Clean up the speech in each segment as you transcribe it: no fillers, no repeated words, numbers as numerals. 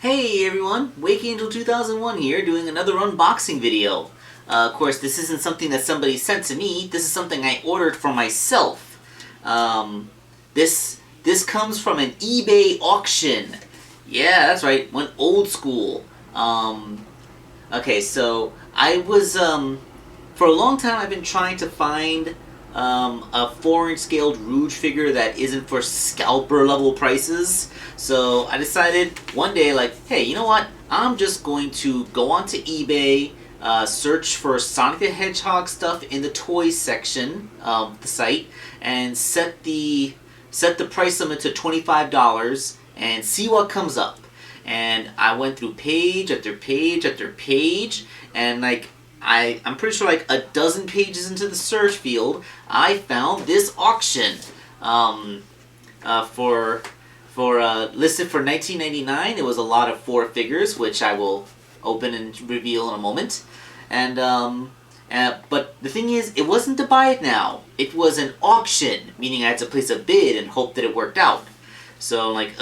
Hey everyone, Waking Angel 2001 here, doing another unboxing video. Of course, this isn't something that somebody sent to me, this is something I ordered for myself. This comes from an eBay auction. Yeah, that's right, went old school. Okay, so for a long time I've been trying to find a foreign scaled Rouge figure that isn't for scalper level prices. So I decided one day, like, hey, you know what? I'm just going to go onto eBay, search for Sonic the Hedgehog stuff in the toys section of the site, and set the price limit to $25 and see what comes up. And I went through page after page after page, and I'm pretty sure like a dozen pages into the search field, I found this auction for listed for $19.99. It was a lot of 4 figures, which I will open and reveal in a moment. And but the thing is, it wasn't to buy it now. It was an auction, meaning I had to place a bid and hope that it worked out. So I'm like,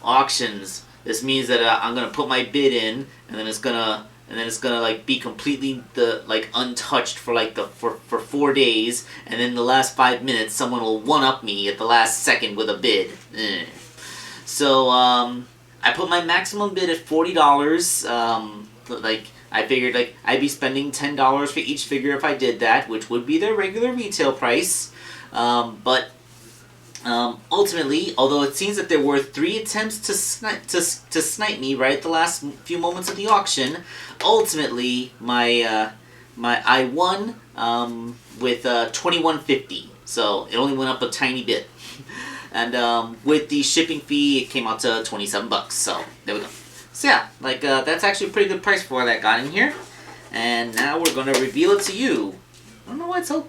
auctions. This means that I'm gonna put my bid in, and then it's gonna like be completely untouched for for 4 days, and then the last 5 minutes someone will one up me at the last second with a bid. So I put my maximum bid at $40. I figured I'd be spending $10 for each figure if I did that, which would be their regular retail price. But ultimately, although it seems that there were 3 attempts to snipe me right at the last few moments of the auction, ultimately I won with $21.50. So it only went up a tiny bit, and with the shipping fee, it came out to $27. So there we go. So yeah, that's actually a pretty good price for what I got in here. And now we're gonna reveal it to you. I don't know why it's so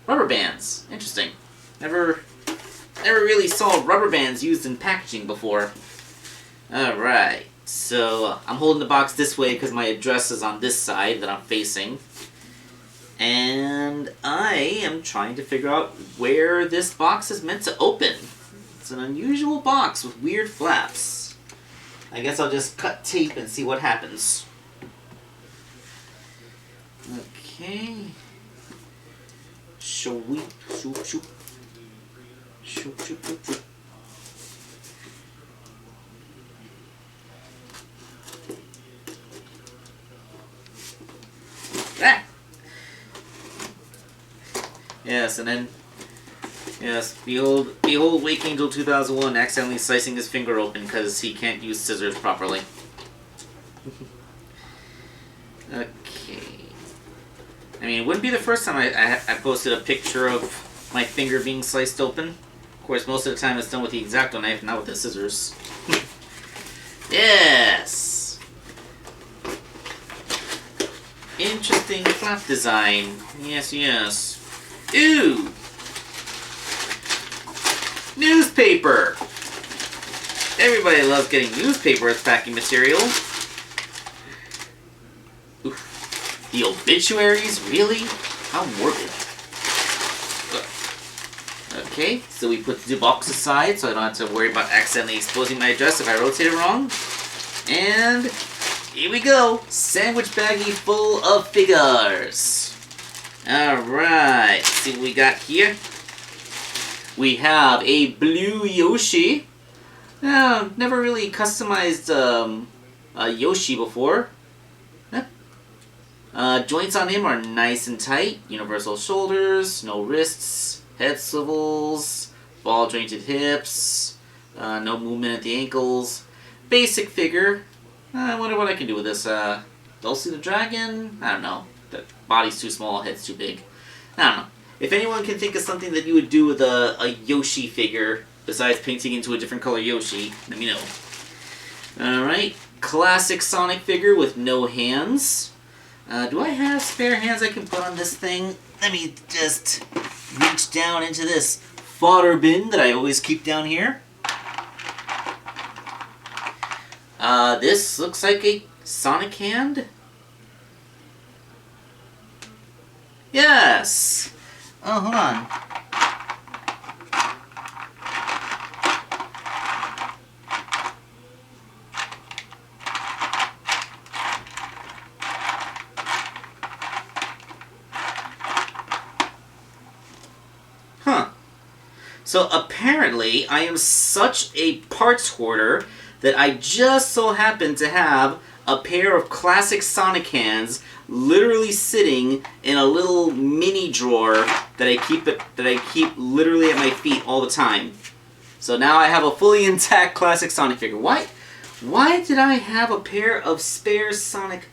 rubber bands. Interesting. Never really saw rubber bands used in packaging before. Alright, so I'm holding the box this way because my address is on this side that I'm facing. And I am trying to figure out where this box is meant to open. It's an unusual box with weird flaps. I guess I'll just cut tape and see what happens. Okay. Shall we? Shoop, shoop. Shoop, shoop, shoop, shoop. Ah! Yes, and then, yes, behold Wake Angel 2001 accidentally slicing his finger open because he can't use scissors properly. Okay. I mean, it wouldn't be the first time I posted a picture of my finger being sliced open. Of course, most of the time it's done with the X-Acto knife, not with the scissors. Yes! Interesting flap design. Yes, yes. Ooh! Newspaper! Everybody loves getting newspaper as packing material. Oof. The obituaries? Really? How morbid. Okay, so we put the box aside so I don't have to worry about accidentally exposing my address if I rotate it wrong. And here we go! Sandwich baggie full of figures. Alright, see what we got here. We have a blue Yoshi. Never really customized a Yoshi before. Joints on him are nice and tight. Universal shoulders, no wrists, head swivels, ball jointed hips, no movement at the ankles. Basic figure. I wonder what I can do with this. Dulcie the Dragon? I don't know. The body's too small, head's too big. I don't know. If anyone can think of something that you would do with a Yoshi figure, besides painting into a different color Yoshi, let me know. Alright, classic Sonic figure with no hands. Do I have spare hands I can put on this thing? Let me just reach down into this fodder bin that I always keep down here. This looks like a Sonic hand. Yes! Oh, hold on. So apparently, I am such a parts hoarder that I just so happen to have a pair of classic Sonic hands literally sitting in a little mini drawer that I keep literally at my feet all the time. So now I have a fully intact classic Sonic figure. Why did I have a pair of spare Sonic?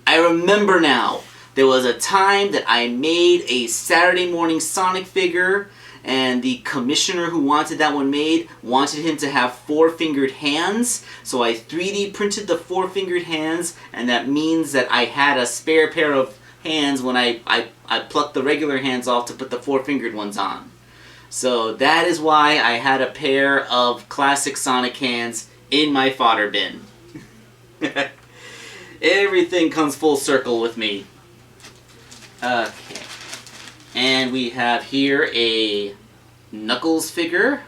I remember now. There was a time that I made a Saturday morning Sonic figure, and the commissioner who wanted that one made wanted him to have 4-fingered hands, so I 3D printed the 4-fingered hands, and that means that I had a spare pair of hands when I plucked the regular hands off to put the 4-fingered ones on. So that is why I had a pair of classic Sonic hands in my fodder bin. Everything comes full circle with me. Okay. And we have here a Knuckles figure.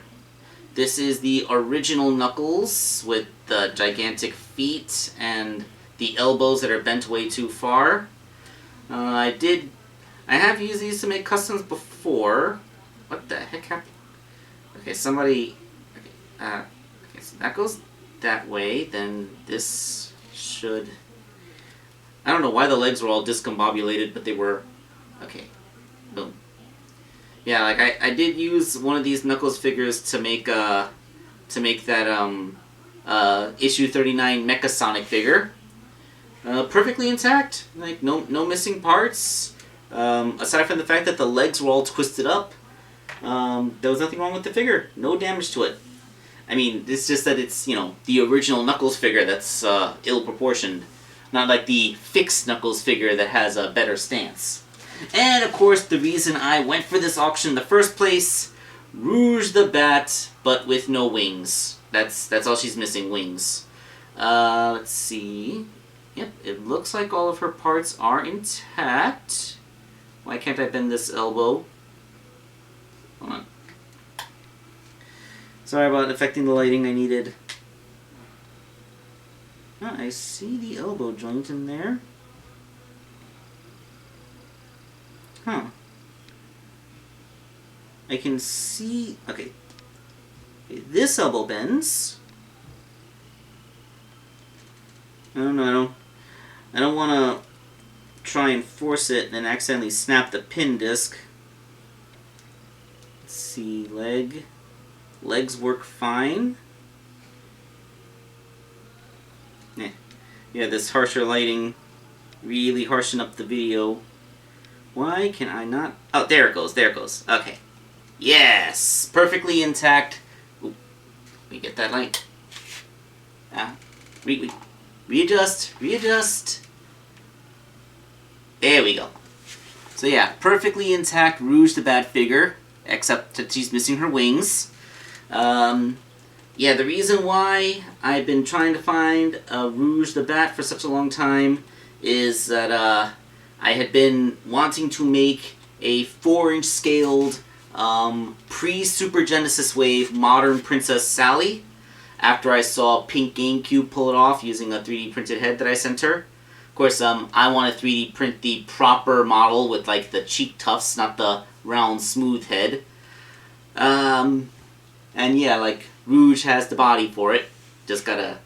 This is the original Knuckles with the gigantic feet and the elbows that are bent way too far. I have used these to make customs before. What the heck happened? Okay, somebody... Okay, so that goes that way. Then this should... I don't know why the legs were all discombobulated, but they were... Okay. Boom. Yeah, like I did use one of these Knuckles figures to make that issue 39 Mecha Sonic figure. Perfectly intact, like no missing parts. Aside from the fact that the legs were all twisted up, there was nothing wrong with the figure. No damage to it. I mean, it's just that it's, you know, the original Knuckles figure that's ill proportioned, not like the fixed Knuckles figure that has a better stance. And, of course, the reason I went for this auction in the first place, Rouge the Bat, but with no wings. That's all she's missing, wings. Let's see. Yep, it looks like all of her parts are intact. Why can't I bend this elbow? Hold on. Sorry about affecting the lighting. I needed... Oh, I see the elbow joint in there. Huh. I can see... Okay. This elbow bends. I don't know. I don't want to try and force it and accidentally snap the pin disc. Let's see. Legs work fine. Yeah, this harsher lighting really harshen up the video. Why can I not... Oh, there it goes. There it goes. Okay. Yes! Perfectly intact. Ooh, let me get that light. Readjust. Readjust. There we go. So yeah, perfectly intact Rouge the Bat figure, except that she's missing her wings. Yeah, the reason why I've been trying to find Rouge the Bat for such a long time is that I had been wanting to make a 4-inch scaled pre-Super Genesis Wave modern Princess Sally after I saw Pink GameCube pull it off using a 3D printed head that I sent her. Of course, I want to 3D print the proper model with like the cheek tufts, not the round smooth head. And yeah, like Rouge has the body for it. Just gotta,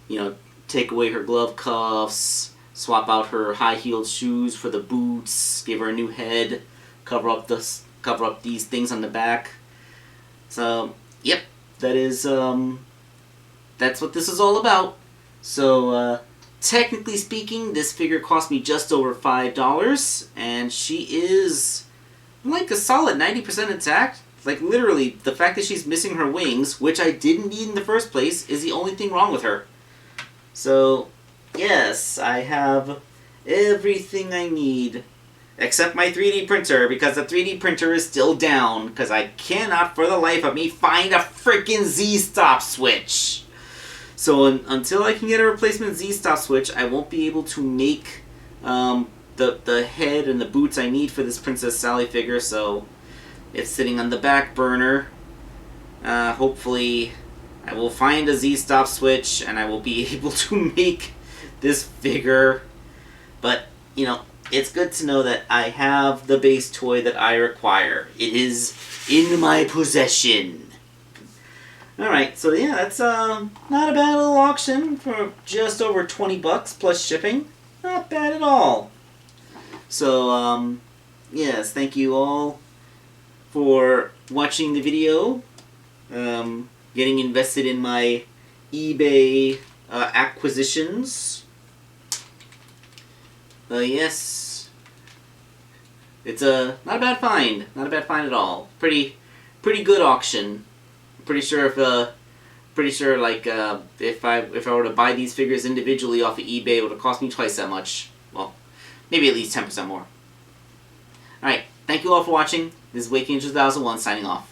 you know, take away her glove cuffs, swap out her high-heeled shoes for the boots, give her a new head, cover up these things on the back. So, yep, that is that's what this is all about. So, technically speaking, this figure cost me just over $5, and she is like a solid 90% intact. Like, literally, the fact that she's missing her wings, which I didn't need in the first place, is the only thing wrong with her. So, yes, I have everything I need, except my 3D printer, because the 3D printer is still down, because I cannot, for the life of me, find a freaking Z-stop switch. So, until I can get a replacement Z-stop switch, I won't be able to make the head and the boots I need for this Princess Sally figure, so... It's sitting on the back burner. Hopefully I will find a Z-stop switch and I will be able to make this figure. But, you know, it's good to know that I have the base toy that I require. It is in my possession. Alright, so yeah, that's not a bad little auction for just over 20 bucks plus shipping. Not bad at all. So, yes, thank you all for watching the video. Getting invested in my eBay acquisitions. Yes, it's not a bad find. Not a bad find at all. Pretty good auction. Pretty sure like if I were to buy these figures individually off of eBay, it would have cost me twice that much. Well, maybe at least 10% more. Alright, thank you all for watching. This is Waking 2001 signing off.